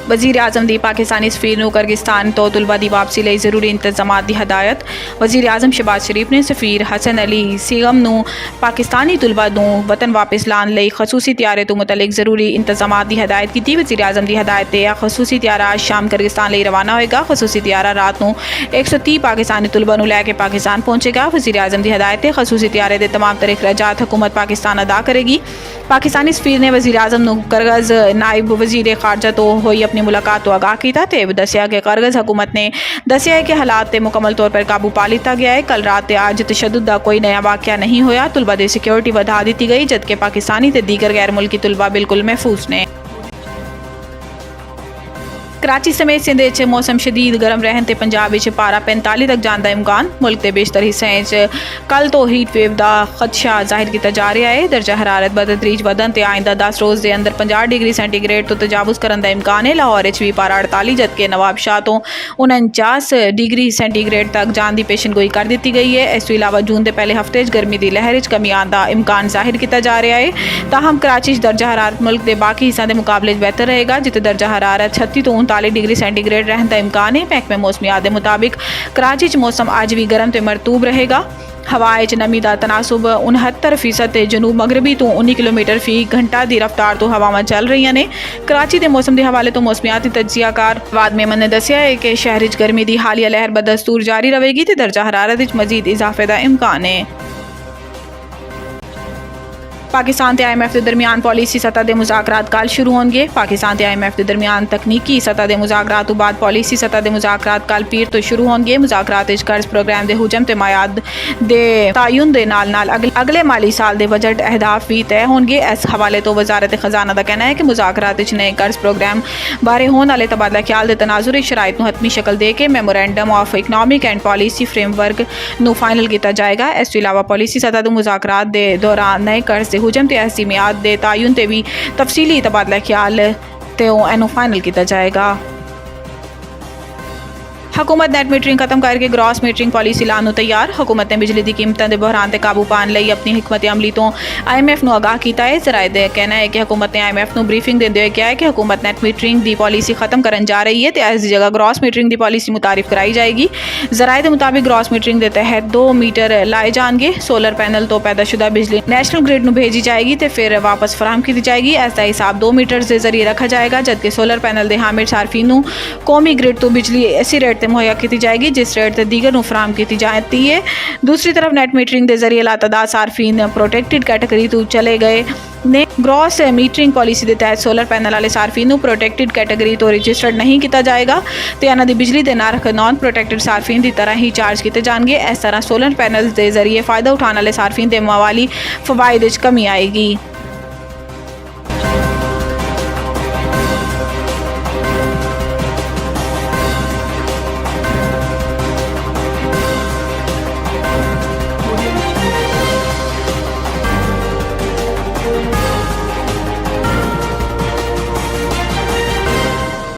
वज़ीर आज़म दी पाकिस्तानी सफ़ीर नूं किर्गिस्तान तो तुलबा दी वापसी लई ज़रूरी इंतजामात दी हदायत। वज़ीर आज़म शहबाज शरीफ ने सफ़ीर हसन अली सीगम नूं पाकिस्तानी तुलबा नूं वतन वापस लाने लई खसूसी तैयारे तो मुतलिक ज़रूरी इंतजामात दी हदायत की। वज़ीर आज़म दी हदायत ते खसूसी तैयारा आज शाम किर्गिस्तान लई रवाना होएगा। खसूसी तैयारा रात नूं 130 पाकिस्तानी तुलबा नूं लैके पाकिस्तान पहुंचेगा। वज़ीर आज़म दी हदायत ते खसूसी तैयारे दे तमाम तर अखराजात हुकूमत पाकिस्तान अदा करेगी। पाकिस्तानी सफ़ीर ने वज़ीर आज़म नूं करगज़ नायब वज़ीर ख़ारजा तो होई अपनी मुलाकात तो आगाह किया ते दसिया कि करगज़ हुकूमत ने दसिया है कि हालात ते मुकम्मल तौर पर काबू पा लिया गया है। कल रात आज तशद्दुद दा कोई नया वाक़या नहीं होया। तुलबा दी सिक्योरिटी वधा दी गई जबकि पाकिस्तानी ते दीगर गैर मुल्की तुलबा बिल्कुल महफूज ने। कराची समेत सिंध च मौसम शदीद गर्म रहन ते पंजाब विच पारा 45 तक जाने का इम्कान। मुल्क के बेशतर हिस्सें च कल तो हीट वेव का खदशा जाहिर किया जा रहा है। दर्जा हरारत बतदरीज बदन ते आइंदा 10 रोज़ के अंदर 50 डिग्री सेंटीग्रेड तो तजावुज़ करने का इम्कान है। लाहौर भी पारा 48 जबकि नवाबशाह तो 49 डिग्री सेंटीग्रेड तक जाने की पेशन गोई कर दी गई है। इस अलावा जून के पहले हफ्ते गर्मी की लहर कमी आने का इम्कान जाहिर किया जा रहा है। ताहम कराची दर्जा हरारत मुल्क के बाकी हिस्सों के मुकाबले बेहतर रहेगा जिते दर्जा हरारत 36 तो 39 डिग्री सेंटीग्रेड रहने का इम्कान है। महकमे मौसमियात के मुताबिक कराची च मौसम अज भी गर्म ते मरतूब रहेगा। हवाएं च नमी का तनासुब 69% ते जनूब मगरबी तो 19 किलोमीटर फी घंटा की रफ्तार तो हवावां चल रही ने। कराची के मौसम के हवाले तो मौसमियाती तजियाकार वाद मेमन ने दसिया है कि शहर च गर्मी की हालिया लहर बदस्तूर जारी रहेगी तो दर्जा हरारत मजीद इजाफे का इम्कान है। पाकिस्तान ते IMF के दरमियान पॉलिसी सतह के मुज़ाकरात कल शुरू होंगे। पाकिस्तान ते IMF के दरमियान तकनीकी सतह के मुज़ाकरात तो बाद पॉलिसी सतह के मुज़ाकरात कल पीर तो शुरू होंगे। मुज़ाकरात कर्ज प्रोग्राम के हुजम ते मायाद दे तायुन दे नाल अगले माली साल के बजट अहदाफ भी तय होंगे। इस हवाले तो वजारत खजाना का कहना है कि मुज़ाकरात नए कर्ज प्रोग्राम बारे होने वाले तबादला ख्याल के तनाजुर शराइत हतमी शक्ल दे के memorandum of economic and policy framework नू फाइनल किया जाएगा। इस अलावा पॉलिसी सतह के मुज़ाकरात के दौरान नए कर्ज हुजम ते ऐसी मियाद दे तायुन ते भी तफसीली तबादला ख्याल ते एनू फाइनल किया जाएगा। हुकूमत नेट मीटरिंग खत्म करके ग्रॉस मीटरिंग पॉलिसी लाने तैयार। हुकूमत ने बिजली की कीमतों के बहरान से काबू पाने लई अपनी हिकमत अमली तो IMF नू आगाह किया है। जराए का कहना है कि हुकूमत ने IMF नू ब्रीफिंग देते हुए कहा है कि हुकूमत नेट मीटरिंग की पॉलिसी खत्म करने जा रही है तो इस जगह ग्रॉस मीटरिंग की पॉलिसी मुतारिफ कराई जाएगी। जराए के मुताबिक ग्रॉस मीटरिंग के तहत 2 मीटर लाए जाएंगे। सोलर पैनल तो पैदाशुदा बिजली नैशनल ग्रिड नू भेजी जाएगी तो फिर वापस फराहम की जाएगी। इसका हिसाब 2 मीटर के जरिए रखा जाएगा जबकि सोलर पैनल के हामिल सार्फिन नू कौमी ग्रिड तो बिजली इसी रेट से मुहैया की जाएगी जिस रेट से दीगर नू फराहम की जाती है। दूसरी तरफ नेट मीटरिंग के जरिए लातादाद सार्फिन प्रोटेक्टेड कैटेगरी तो चले गए ने। ग्रॉस मीटरिंग पॉलिसी के तहत सोलर पैनल वाले सार्फिन प्रोटेक्टेड कैटेगरी तो रजिस्टर्ड नहीं किया जाएगा तो इन्हों की बिजली के नारख नॉन प्रोटेक्टेड सार्फिन की तरह ही चार्ज किए जाएंगे। इस तरह सोलर पैनल के जरिए फ़ायदा उठाने वाले सार्फिन के माली फवायद कमी आएगी।